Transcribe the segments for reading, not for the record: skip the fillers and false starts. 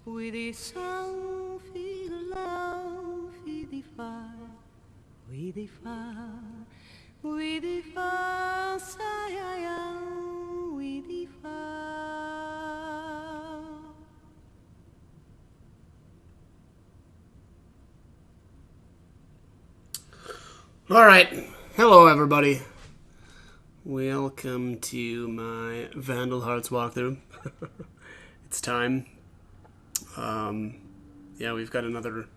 Oui, des sangs, filles de love, filles des phares, oui, des phares, oui, des phares, ça y a, oui, des phares. All right, hello everybody. Welcome to my Vandal Hearts walkthrough. It's time. Yeah, we've got another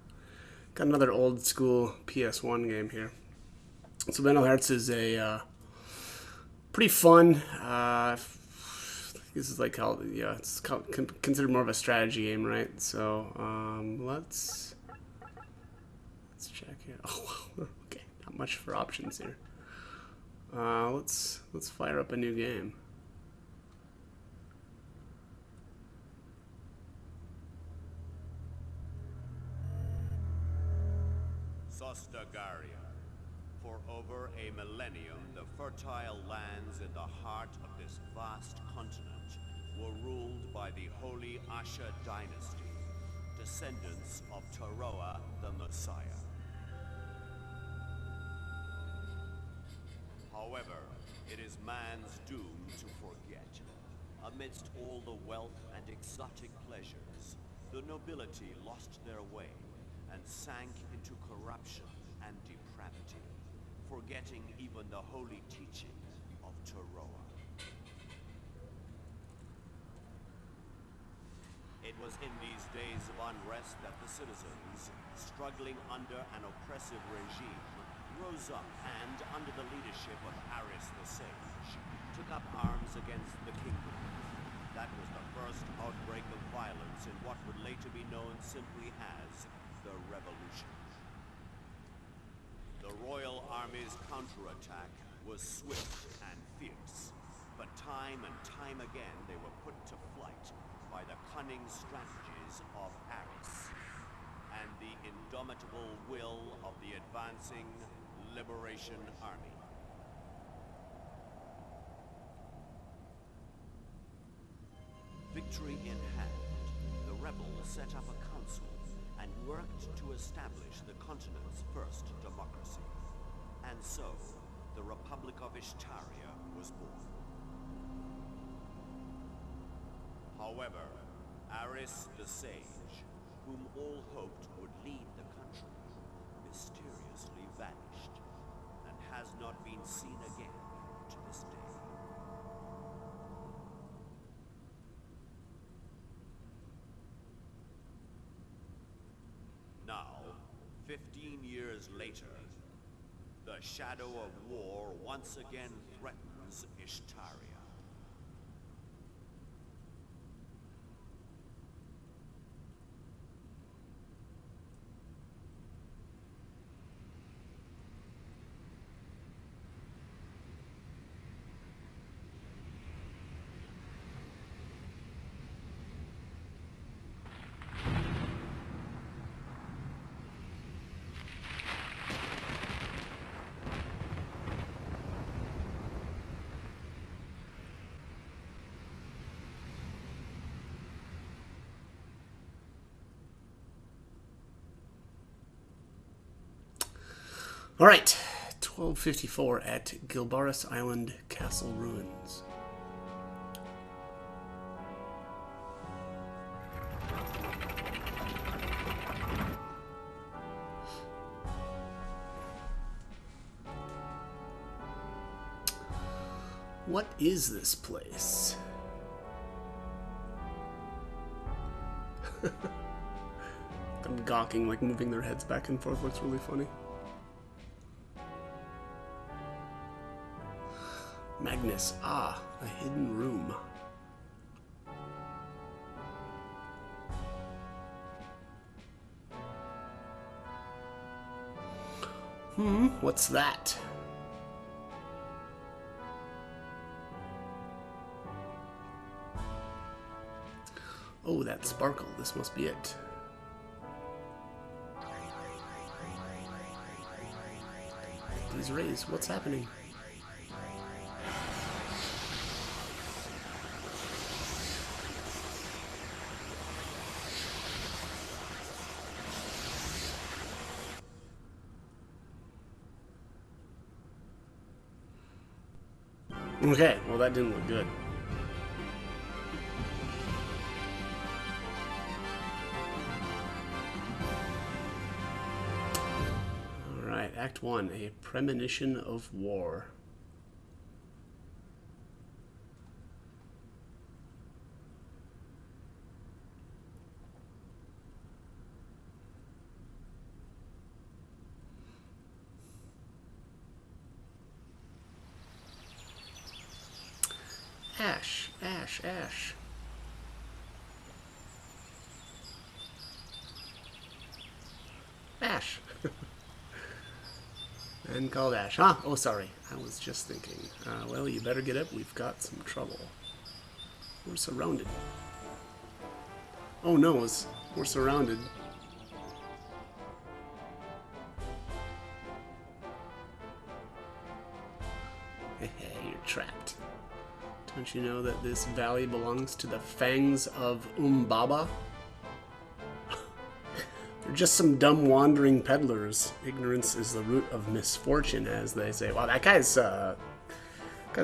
old school PS1 game here. So Vandal Hearts is a pretty fun. This is like how it's considered more of a strategy game, right? So let's check here. Oh, okay, not much for options here. Let's fire up a new game. Sostagaria. For over a millennium, the fertile lands in the heart of this vast continent were ruled by the Holy Asha dynasty, descendants of Taroa the Messiah. However, it is man's doom to forget. Amidst all the wealth and exotic pleasures, the nobility lost their way and sank into corruption and depravity, forgetting even the holy teaching of Taroa. It was in these days of unrest that the citizens, struggling under an oppressive regime, rose up and, under the leadership of Aris the Sage, took up arms against the kingdom. That was the first outbreak of violence in what would later be known simply as the Revolution. The royal army's counterattack was swift and fierce, but time and time again they were put to flight by the cunning strategies of Aris and the indomitable will of the advancing Liberation Army. Victory in hand, the rebels set up a council and worked to establish the continent's first democracy. And so, the Republic of Ishtaria was born. However, Aris the Sage, whom all hoped would lead the country, mysteriously vanished and has not been seen again to this day. Now, 15 years later, the shadow of war once again threatens Ishtaria. All right, 1254 at Gilbaris Island Castle Ruins. What is this place? Them gawking, like moving their heads back and forth, looks really funny. Magnus, a hidden room. What's that? Oh, Oh, that sparkle. This must be it. These rays, what's happening? Okay, well that didn't look good. Alright, Act 1, a premonition of war. Ash, Ash, Ash. Ash. And called Ash. Huh? Oh, sorry. I was just thinking. Well, you better get up. We've got some trouble. We're surrounded. Oh, no. We're surrounded. Hehe, you're trapped. Don't you know that this valley belongs to the fangs of Umbaba? They're just some dumb wandering peddlers. Ignorance is the root of misfortune, as they say. Wow, that guy's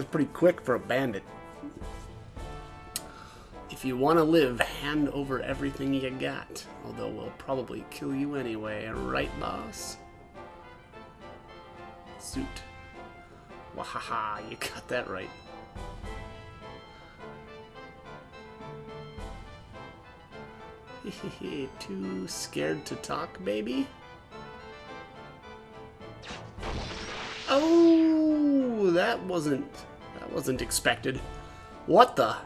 pretty quick for a bandit. If you want to live, hand over everything you got. Although we'll probably kill you anyway, right, boss? Suit. Wahaha, you got that right. Too scared to talk, baby? Oh, that wasn't expected. What the?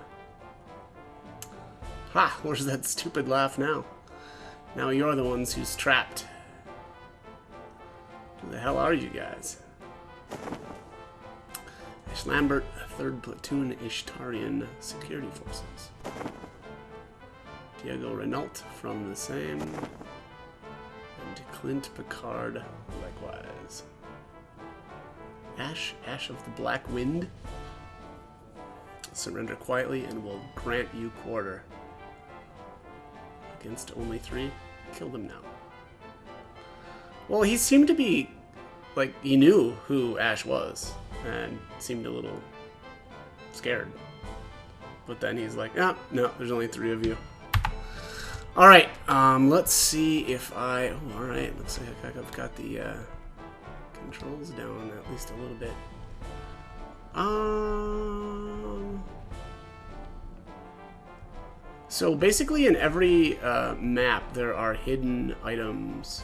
Ha, where's that stupid laugh now? Now you're the ones who's trapped. Who the hell are you guys? Ash Lambert, 3rd Platoon Ishtarian Security Forces. Diego Renault from the same, and Clint Picard likewise. Ash, Ash of the Black Wind. Surrender quietly and will grant you quarter. Against only 3, kill them now. Well, he seemed to be, like, he knew who Ash was, and seemed a little scared. But then he's like, oh, no, there's only 3 of you. Alright, let's see if I... Oh, alright, looks like I've got the controls down at least a little bit. So basically in every map there are hidden items.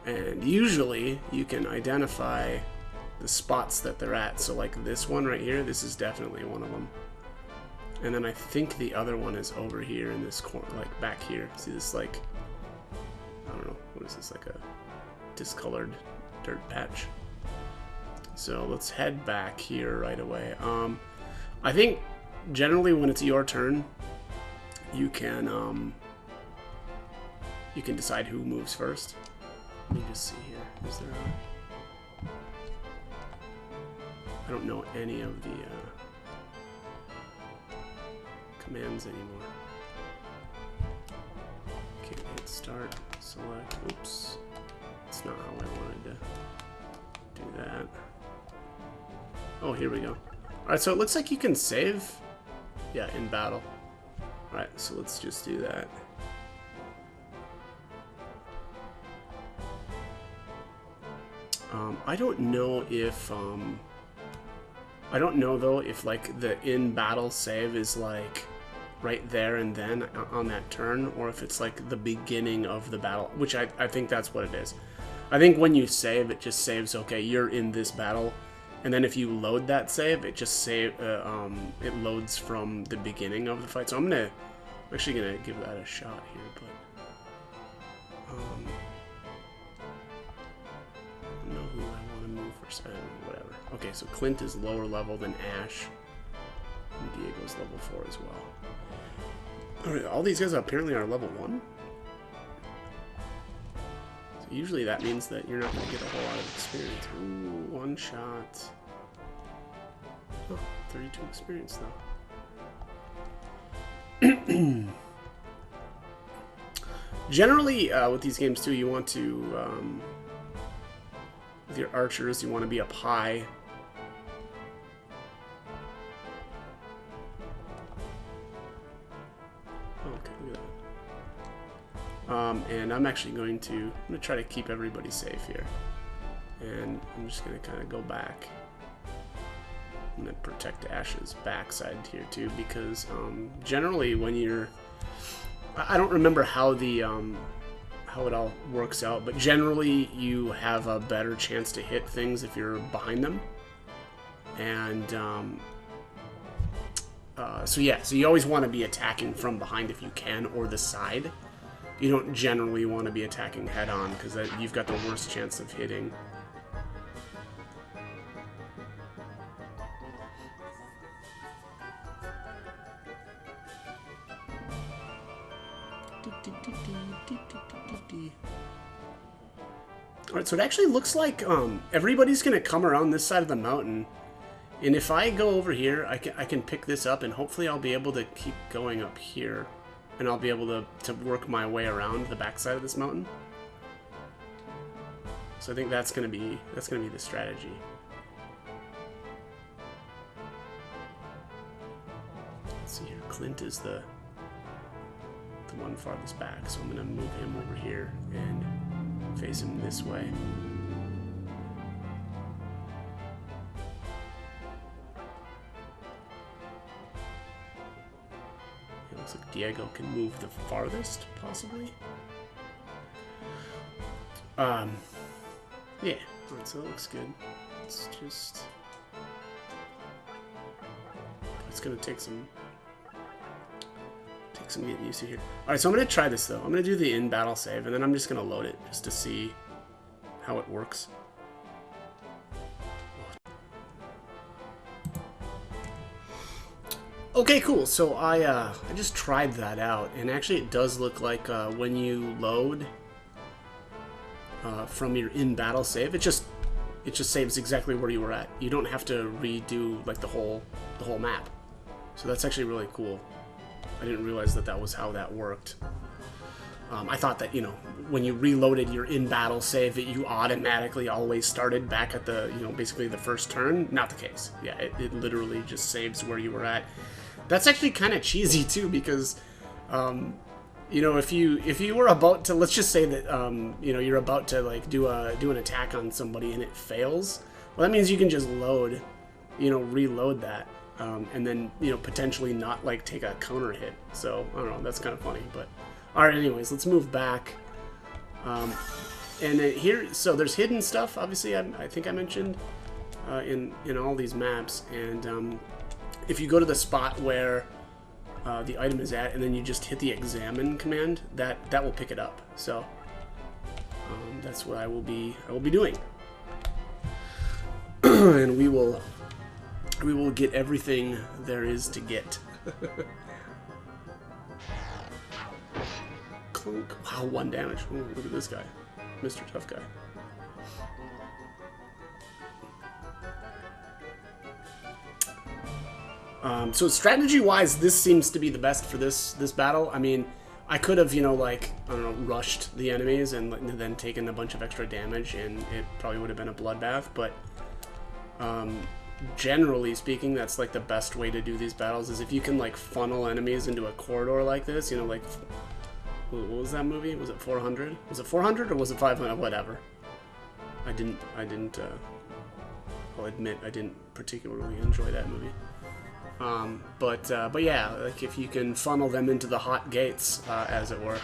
And usually you can identify the spots that they're at. So like this one right here, this is definitely one of them. And then I think the other one is over here in this corner, like back here. See this, like, I don't know, what is this, like a discolored dirt patch? So let's head back here right away. I think generally when it's your turn, you can decide who moves first. Let me just see here. Is there a... I don't know any of the commands anymore. Okay, hit start, select, oops. That's not how I wanted to do that. Oh, here we go. Alright, so it looks like you can save, yeah, in battle. Alright, so let's just do that. I don't know if, I don't know though if like the in battle save is like right there and then on that turn, or if it's like the beginning of the battle, which I think that's what it is. I think when you save, it just saves, okay, you're in this battle, and then if you load that save, it just it loads from the beginning of the fight. So I'm actually gonna give that a shot here, but I don't know who I want to move first. Whatever. Okay, so Clint is lower level than Ash, and Diego's level 4 as well. All these guys apparently are level 1. So usually that means that you're not going to get a whole lot of experience. Ooh, one shot. Oh, 32 experience though. Generally, with these games too, you want to, with your archers, you want to be up high. Okay, look at that. And I'm actually going to try to keep everybody safe here. And I'm just going to kind of go back. I'm going to protect Ash's backside here too, because generally when you're... I don't remember how the how it all works out, but generally you have a better chance to hit things if you're behind them. And so yeah, so you always want to be attacking from behind if you can, or the side. You don't generally want to be attacking head on, because you've got the worst chance of hitting. Alright, so it actually looks like everybody's going to come around this side of the mountain. And if I go over here, I can pick this up, and hopefully I'll be able to keep going up here. And I'll be able to work my way around the backside of this mountain. So I think that's going to be the strategy. Let's see here. Clint is the one farthest back, so I'm going to move him over here and face him this way. It looks like Diego can move the farthest, possibly. Yeah. Alright, so that looks good. It's just... It's going to take some getting used to here. Alright, so I'm going to try this though. I'm going to do the in-battle save, and then I'm just going to load it just to see how it works. Okay, cool. So I just tried that out, and actually it does look like when you load from your in-battle save, it just saves exactly where you were at. You don't have to redo like the whole map. So that's actually really cool. I didn't realize that was how that worked. I thought that, you know, when you reloaded your in-battle save, that you automatically always started back at the, you know, basically the first turn. Not the case. Yeah, it literally just saves where you were at. That's actually kind of cheesy too, because, you know, if you were about to, let's just say that, you know, you're about to like do an attack on somebody and it fails. Well, that means you can just load, you know, reload that. And then, you know, potentially not like take a counter hit. So I don't know, that's kind of funny. But all right, anyways, let's move back. And here, so there's hidden stuff. Obviously, I think I mentioned in all these maps. And if you go to the spot where the item is at, and then you just hit the examine command, that will pick it up. So that's what I will be doing. And we will get everything there is to get. Clunk. Wow, 1 damage. Ooh, look at this guy. Mr. Tough Guy. So strategy-wise, this seems to be the best for this battle. I mean, I could have, you know, like, I don't know, rushed the enemies and then taken a bunch of extra damage, and it probably would have been a bloodbath, but generally speaking, that's like the best way to do these battles, is if you can like funnel enemies into a corridor like this, you know, like, what was that movie? Was it 400? Was it 400 or was it 500? Whatever. I'll admit I didn't particularly enjoy that movie. But yeah, like if you can funnel them into the hot gates, as it were,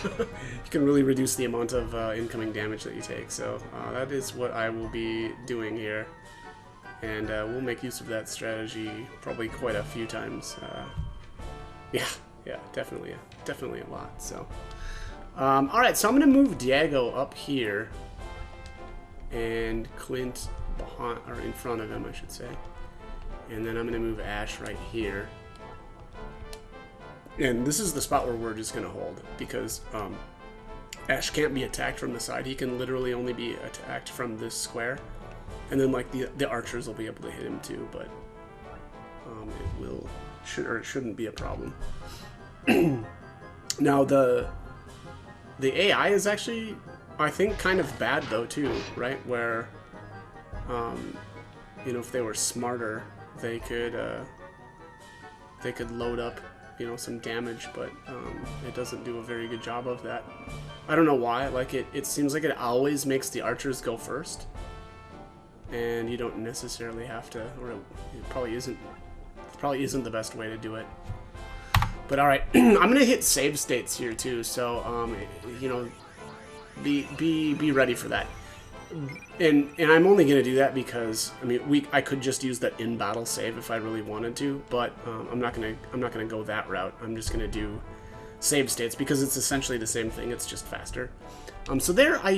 you can really reduce the amount of incoming damage that you take. So that is what I will be doing here. And we'll make use of that strategy probably quite a few times. Yeah, definitely a lot. So, all right, so I'm gonna move Diego up here, and Clint behind, or in front of him, I should say. And then I'm gonna move Ash right here. And this is the spot where we're just going to hold, because Ash can't be attacked from the side. He can literally only be attacked from this square. And then, like, the archers will be able to hit him too, but it shouldn't be a problem. Now, the AI is actually, I think, kind of bad, though, too, right? Where, you know, if they were smarter, they could load up, you know, some damage, but it doesn't do a very good job of that. I don't know why. Like, it seems like it always makes the archers go first, and you don't necessarily have to, or it probably isn't the best way to do it. But all right, I'm gonna hit save states here too, so you know, be ready for that. And I'm only gonna do that because I mean I could just use that in battle save if I really wanted to, but I'm not gonna go that route. I'm just gonna do save states because it's essentially the same thing. It's just faster. So there I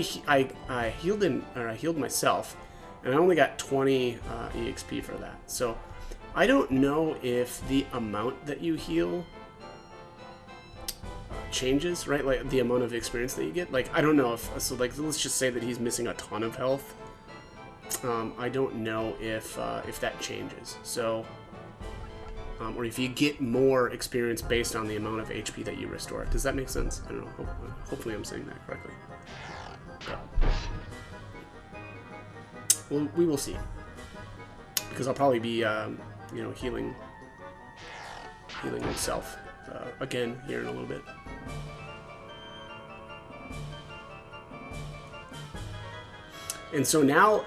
healed myself, and I only got 20 EXP for that. So I don't know if the amount that you heal changes, right? Like the amount of experience that you get. Like I don't know if so. Like let's just say that he's missing a ton of health. I don't know if that changes. So, or if you get more experience based on the amount of HP that you restore. Does that make sense? I don't know. Hopefully, I'm saying that correctly. But, well, we will see. Because I'll probably be, you know, healing himself again here in a little bit. And so now,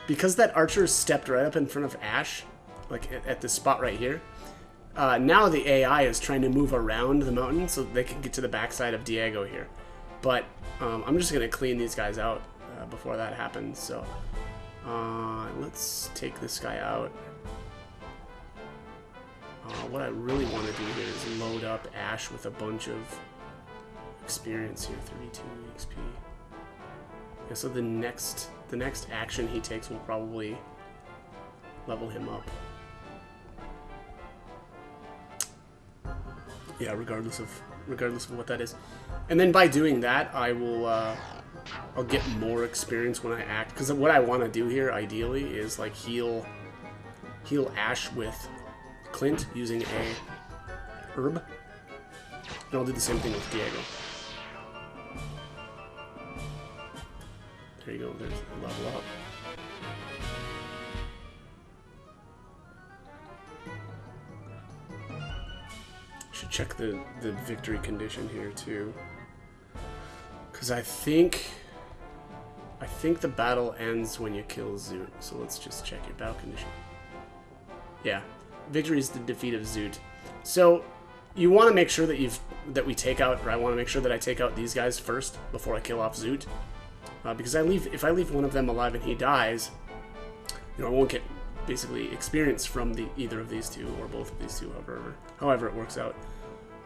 because that archer stepped right up in front of Ash, like at this spot right here, now the AI is trying to move around the mountain so they can get to the backside of Diego here. But I'm just going to clean these guys out before that happens. So let's take this guy out. What I really want to do here is load up Ash with a bunch of experience here, 32 XP. Yeah, so the next action he takes will probably level him up. Yeah, regardless of what that is. And then by doing that, I will I'll get more experience when I act. Because what I want to do here, ideally, is like heal Ash with Clint using a herb. And I'll do the same thing with Diego. There you go, there's a level up. Should check the victory condition here too. Because I think the battle ends when you kill Zoot. So let's just check your battle condition. Yeah. Victory is the defeat of Zoot. So you want to make sure that we take out, or I want to make sure that I take out these guys first before I kill off Zoot. Because if I leave one of them alive and he dies, you know, I won't get basically experience from either of these two or both of these two, however it works out.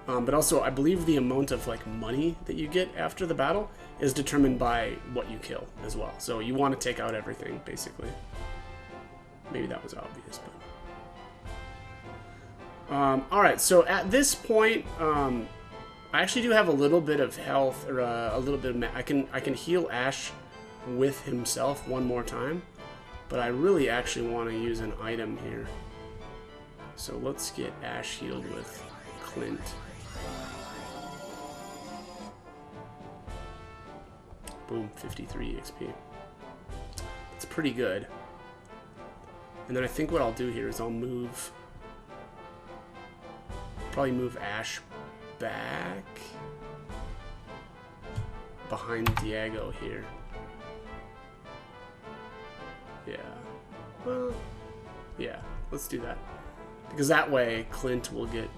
But also, I believe the amount of like money that you get after the battle is determined by what you kill as well. So you want to take out everything, basically. Maybe that was obvious, but all right. So at this point, I actually do have a little bit of health, or a little bit of I can heal Ash with himself one more time, but I really actually want to use an item here. So let's get Ash healed with Clint. Boom, 53 XP. That's pretty good. And then I think what I'll do here is I'll probably move Ash back behind Diego here. Yeah. Well, yeah, let's do that. Because that way Clint will get,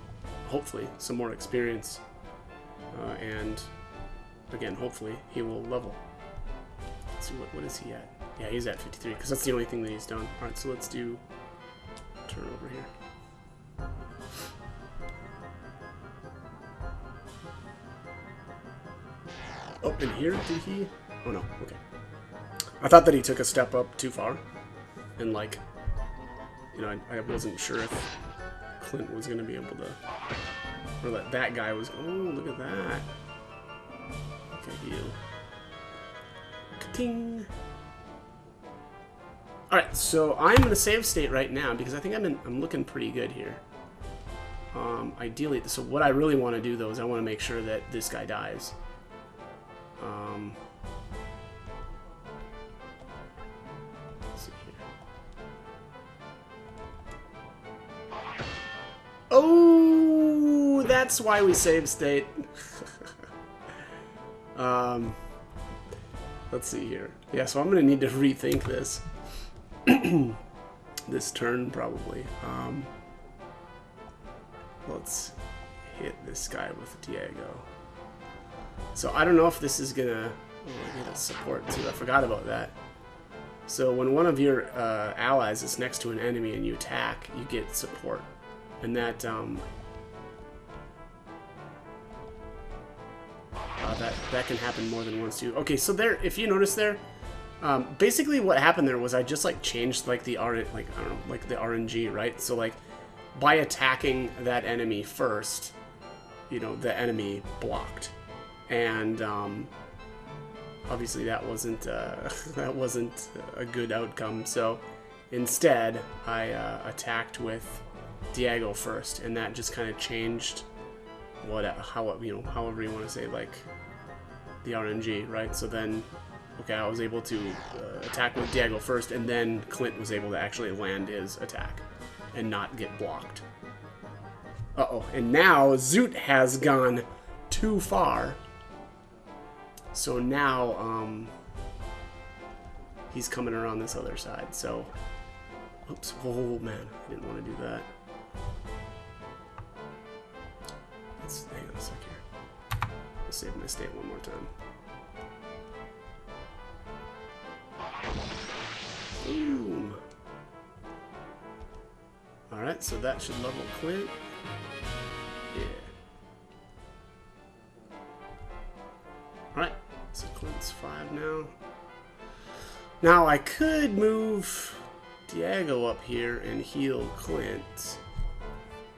hopefully, some more experience. And, again, hopefully, he will level. Let's see, what is he at? Yeah, he's at 53, because that's the only thing that he's done. Alright, so let's do turn over here. Oh, and here, did he? Oh no, okay. I thought that he took a step up too far. And like, you know, I wasn't sure if Clint was going to be able to Or that guy was... Oh, look at that. Okay, heal. Ka-ting. Alright, so I'm in a save state right now because I think I'm looking pretty good here. Ideally, so what I really want to do though is I want to make sure that this guy dies. Let's see here. Oh, that's why we save state. Let's see here. Yeah, so I'm gonna need to rethink this. This turn probably. Let's hit this guy with Diego. So I don't know if this is gonna... Oh, I get a support too. I forgot about that. So when one of your allies is next to an enemy and you attack, you get support. And that that can happen more than once too. Okay, so there, if you notice there, basically what happened there was I just like changed like the the RNG, right? So like by attacking that enemy first, you know, the enemy blocked, and obviously that wasn't that wasn't a good outcome. So instead, I attacked with Diego first, and that just kind of changed however you want to say, like the RNG, right? So then, okay, I was able to attack with Diego first, and then Clint was able to actually land his attack and not get blocked. Uh-oh, and now Zoot has gone too far. So now, he's coming around this other side, so... Oops, oh man, I didn't want to do that. Let's hang on a sec here. I'll save my state one more time. Boom! Alright, so that should level Clint. Yeah. Alright, so Clint's 5 now. Now I could move Diego up here and heal Clint,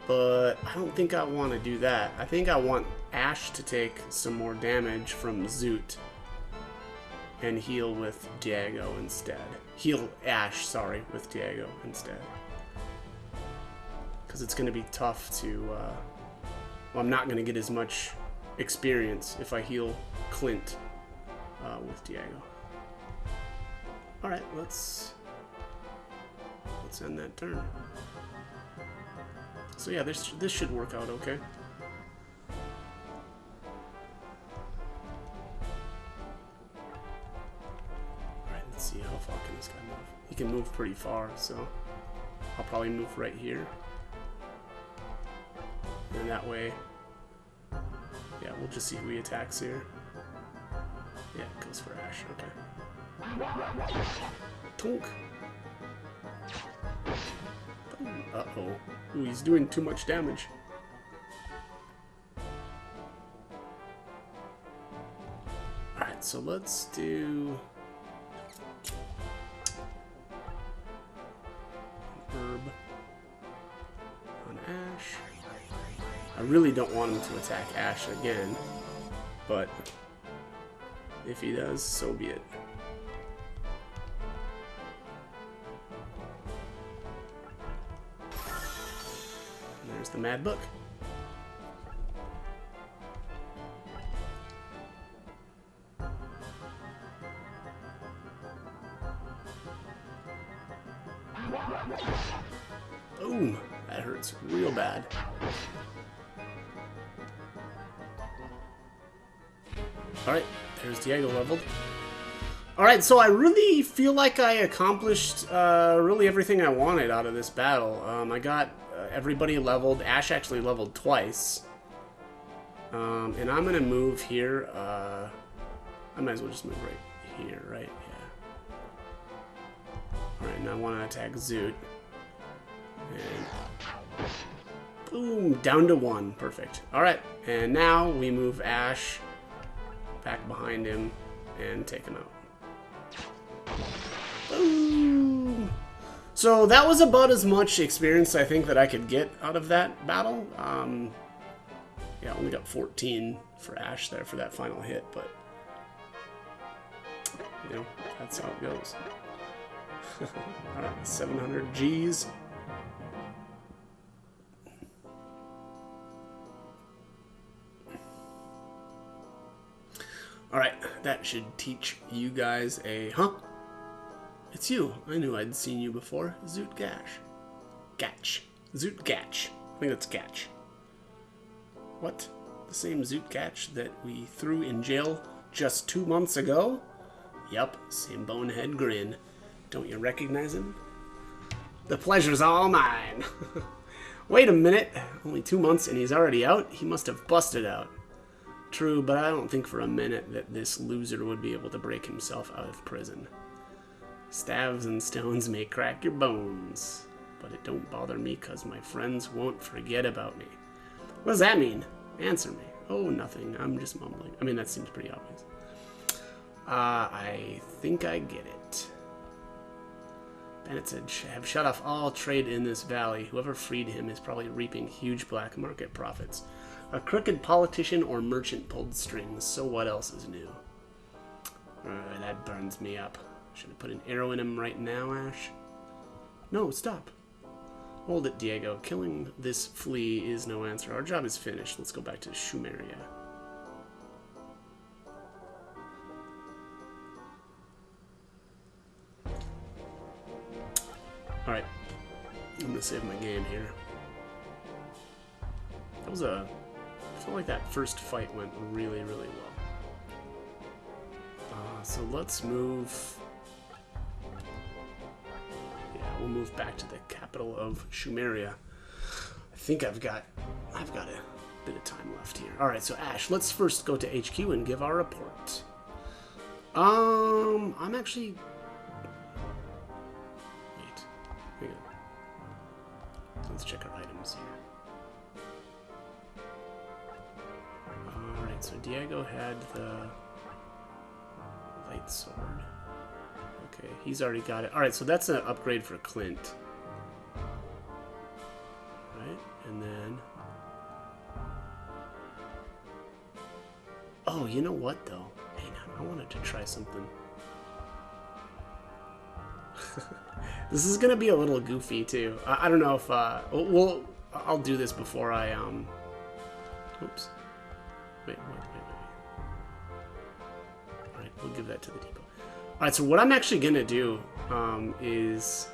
but I don't think I want to do that. I think I want Ash to take some more damage from Zoot and heal with Diego instead. Heal Ash, sorry, with Diego instead. Because it's going to be tough to... well, I'm not going to get as much experience if I heal Clint with Diego. Alright, let's end that turn. So yeah, this should work out okay. Alright, let's see how far can this guy move. He can move pretty far, so I'll probably move right here. And that way, yeah, we'll just see who he attacks here. Yeah, it goes for Ash, okay. Tonk! Uh-oh. Ooh, he's doing too much damage. Alright, so let's do... herb on Ash. I really don't want him to attack Ash again, but if he does, so be it. And there's the Mad Book. Boom! That hurts real bad. Alright, there's Diego leveled. Alright, so I really feel like I accomplished really everything I wanted out of this battle. I got everybody leveled. Ash actually leveled twice. And I'm going to move here. I might as well just move right here, right? Yeah. Alright, and I want to attack Zoot. And boom, down to 1. Perfect. Alright, and now we move Ash back behind him and take him out. Boom! So that was about as much experience I think that I could get out of that battle. Yeah, only got 14 for Ash there for that final hit, but you know, that's how it goes. Alright, 700 G's. Alright, that should teach you guys a... Huh? It's you. I knew I'd seen you before. Zoot Gash. Gatch. Zoot Gatch. I think that's Gatch. What? The same Zoot Gatch that we threw in jail just 2 months ago? Yup, same bonehead grin. Don't you recognize him? The pleasure's all mine. Wait a minute. Only 2 months and he's already out? He must have busted out. True, but I don't think for a minute that this loser would be able to break himself out of prison. Staves and stones may crack your bones, but it don't bother me because my friends won't forget about me. What does that mean? Answer me. Oh, nothing. I'm just mumbling. I mean, that seems pretty obvious. I think I get it. Bandits have shut off all trade in this valley. Whoever freed him is probably reaping huge black market profits. A crooked politician or merchant pulled strings, so what else is new? That burns me up. Should have put an arrow in him right now, Ash. No, stop. Hold it, Diego. Killing this flea is no answer. Our job is finished. Let's go back to Shumeria. Alright. I'm gonna save my game here. That was a... I feel like that first fight went really, really well. So let's move... Yeah, we'll move back to the capital of Shumeria. I think I've got a bit of time left here. Alright, so Ash, let's first go to HQ and give our report. I'm actually... Wait. Hang on. Let's check our items here. Alright, so Diego had the light sword. Okay, he's already got it. Alright, so that's an upgrade for Clint. Right, and then... Oh, you know what, though? Hang on, I wanted to try something. This is gonna be a little goofy, too. I don't know if, I'll do this before I, Oops. Wait. Alright, we'll give that to the depot. Alright, so what I'm actually gonna do, is...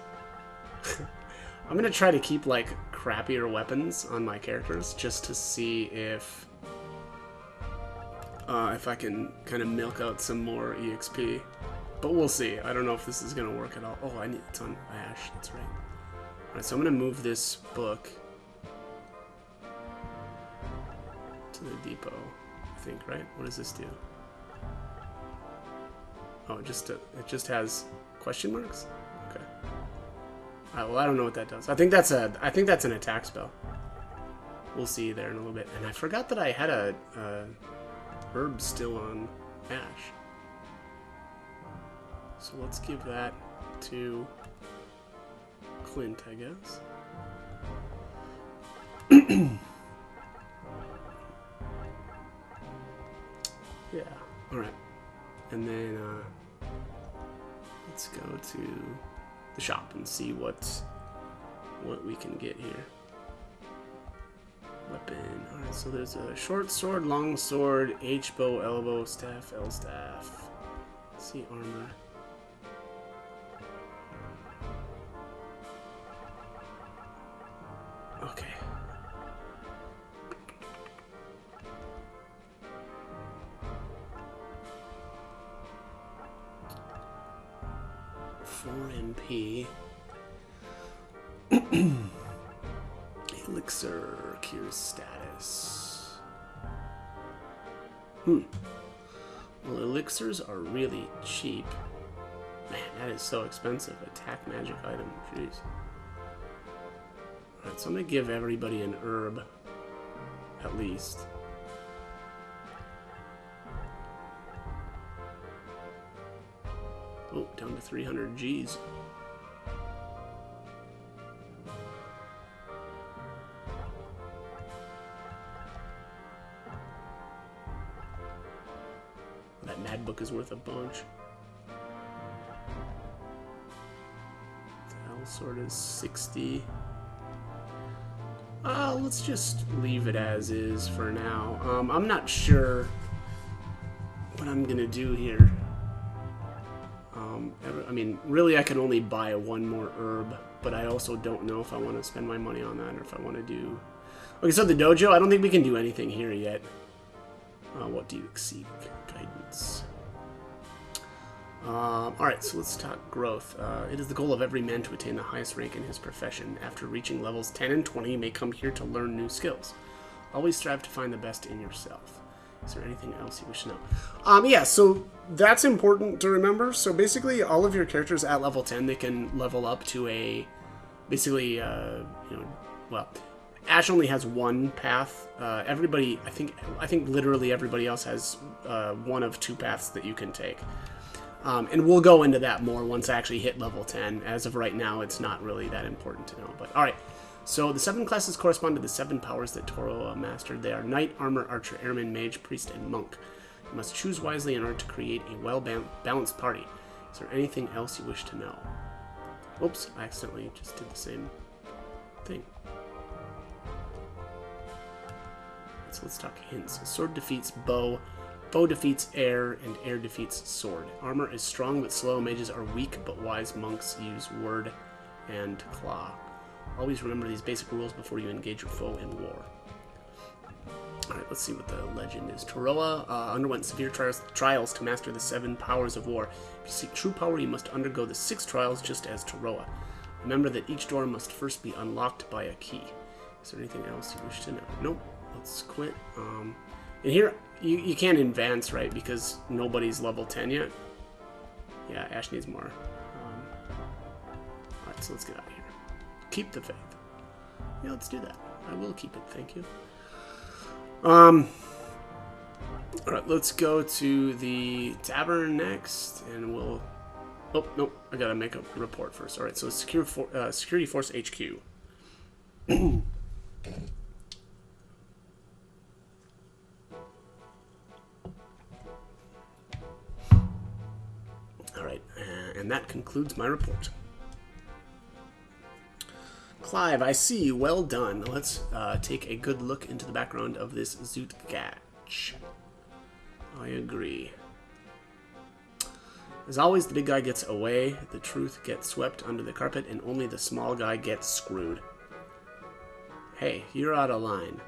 I'm gonna try to keep, like, crappier weapons on my characters, just to see if I can kind of milk out some more EXP. But we'll see. I don't know if this is gonna work at all. Oh, I need a ton of Ash, that's right. Alright, so I'm gonna move this book to the depot, I think, right? What does this do? Oh, it just has question marks? Okay. Alright, well, I don't know what that does. I think that's an attack spell. We'll see there in a little bit. And I forgot that I had a herb still on Ash. So let's give that to Clint, I guess. Yeah, alright. And then let's go to the shop and see what we can get here. Weapon. Alright, so there's a short sword, long sword, H-bow, elbow, staff, L-staff. Let's see armor. Okay. MP. Elixir, cure status. Well, elixirs are really cheap. Man, that is so expensive. Attack magic item. Jeez. Alright, so I'm gonna give everybody an herb. At least. Oh, down to 300 G's. That mad book is worth a bunch. The L sword is 60. Let's just leave it as is for now. I'm not sure what I'm gonna do here. I mean, really I can only buy one more herb, but I also don't know if I want to spend my money on that or if I want to do... Okay, so the dojo, I don't think we can do anything here yet. What do you seek? Guidance. Alright, so let's talk growth. It is the goal of every man to attain the highest rank in his profession. After reaching levels 10 and 20, you may come here to learn new skills. Always strive to find the best in yourself. Is there anything else you wish to know? Yeah, so that's important to remember. So basically, all of your characters at level 10, they can level up to a... Basically, you know, well... Ash only has one path. Everybody, I think literally everybody else has one of two paths that you can take. And we'll go into that more once I actually hit level 10. As of right now, it's not really that important to know. But all right, so the 7 classes correspond to the 7 powers that Toro mastered. They are Knight, Armor, Archer, Airman, Mage, Priest, and Monk. You must choose wisely in order to create a well-balanced party. Is there anything else you wish to know? Oops, I accidentally just did the same thing. So let's talk hints. Sword defeats bow, bow defeats air, and air defeats sword. Armor is strong but slow. Mages are weak but wise. Monks use word and claw. Always remember these basic rules before you engage your foe in war. Alright, let's see what the legend is. Toroa underwent severe trials to master the 7 powers of war. If you seek true power, you must undergo the 6 trials just as Toroa. Remember that each door must first be unlocked by a key. Is there anything else you wish to know? Nope. Let's quit. And here, you can't advance, right? Because nobody's level 10 yet. Yeah, Ash needs more. Alright, so let's get out of here. Keep the faith. Yeah, let's do that. I will keep it, thank you. Alright, let's go to the Tavern next, and we'll... Oh, nope, I gotta make a report first. Alright, so Security Force HQ. Alright, and that concludes my report. Clive, I see you. Well done. Let's take a good look into the background of this Zootgatch. I agree. As always, the big guy gets away, the truth gets swept under the carpet, and only the small guy gets screwed. Hey, you're out of line.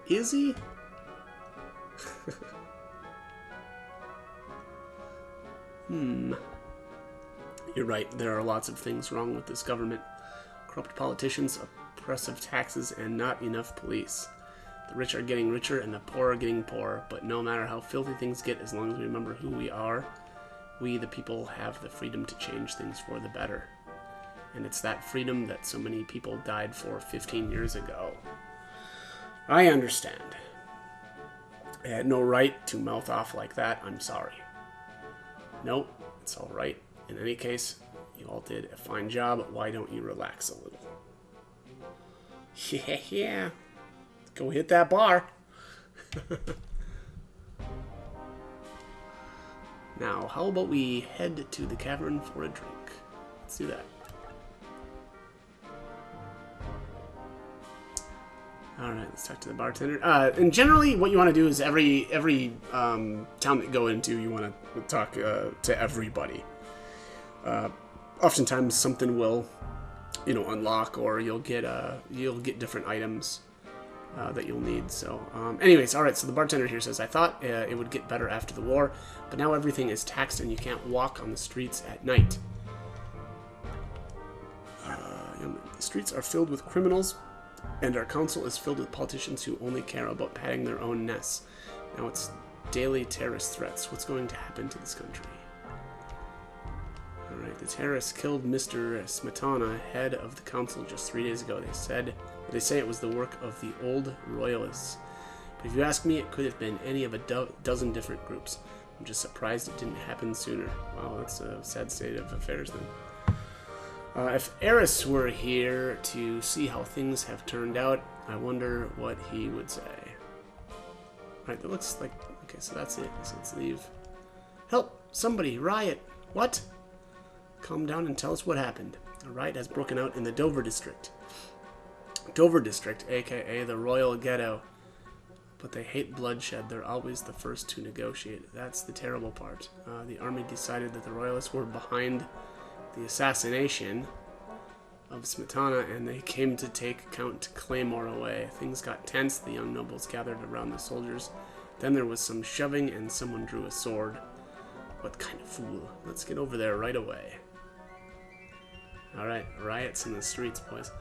Is he? You're right, there are lots of things wrong with this government. Corrupt politicians, oppressive taxes, and not enough police. The rich are getting richer and the poor are getting poorer, but no matter how filthy things get, as long as we remember who we are, we, the people, have the freedom to change things for the better. And it's that freedom that so many people died for 15 years ago. I understand. I had no right to mouth off like that. I'm sorry. Nope, it's alright. In any case, you all did a fine job. Why don't you relax a little? Yeah. Go hit that bar. Now, how about we head to the cavern for a drink? Let's do that. Alright, let's talk to the bartender. And generally, what you want to do is every town that you go into, you want to talk to everybody. Oftentimes, something will, unlock, or you'll get different items that you'll need. So, anyways, alright. So the bartender here says, "I thought it would get better after the war, but now everything is taxed, and you can't walk on the streets at night. The streets are filled with criminals." And our council is filled with politicians who only care about padding their own nests. Now it's daily terrorist threats. What's going to happen to this country? Alright, the terrorists killed Mr. Smetana, head of the council, just 3 days ago. They say it was the work of the old royalists. But if you ask me, it could have been any of a dozen different groups. I'm just surprised it didn't happen sooner. Wow, that's a sad state of affairs then. If Eris were here to see how things have turned out, I wonder what he would say. Alright, that looks like... Okay, so that's it. So let's leave. Help! Somebody! Riot! What? Calm down and tell us what happened. A riot has broken out in the Dover district. Dover district, aka the Royal Ghetto. But they hate bloodshed. They're always the first to negotiate. That's the terrible part. The army decided that the royalists were behind the assassination of Smetana, and they came to take Count Claymore away. Things got tense. The young nobles gathered around the soldiers. Then there was some shoving, and someone drew a sword. What kind of fool? Let's get over there right away. Alright, riots in the streets, boys.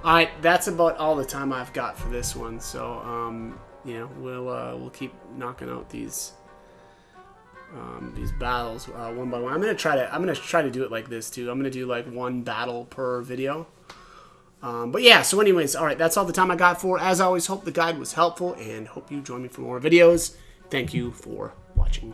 Alright, that's about all the time I've got for this one. So, you know, we'll keep knocking out these battles one by one. I'm gonna try to do it like this too. I'm gonna do like one battle per video. But yeah, so anyways, alright, that's all the time I got for. As always, hope the guide was helpful and hope you join me for more videos. Thank you for watching.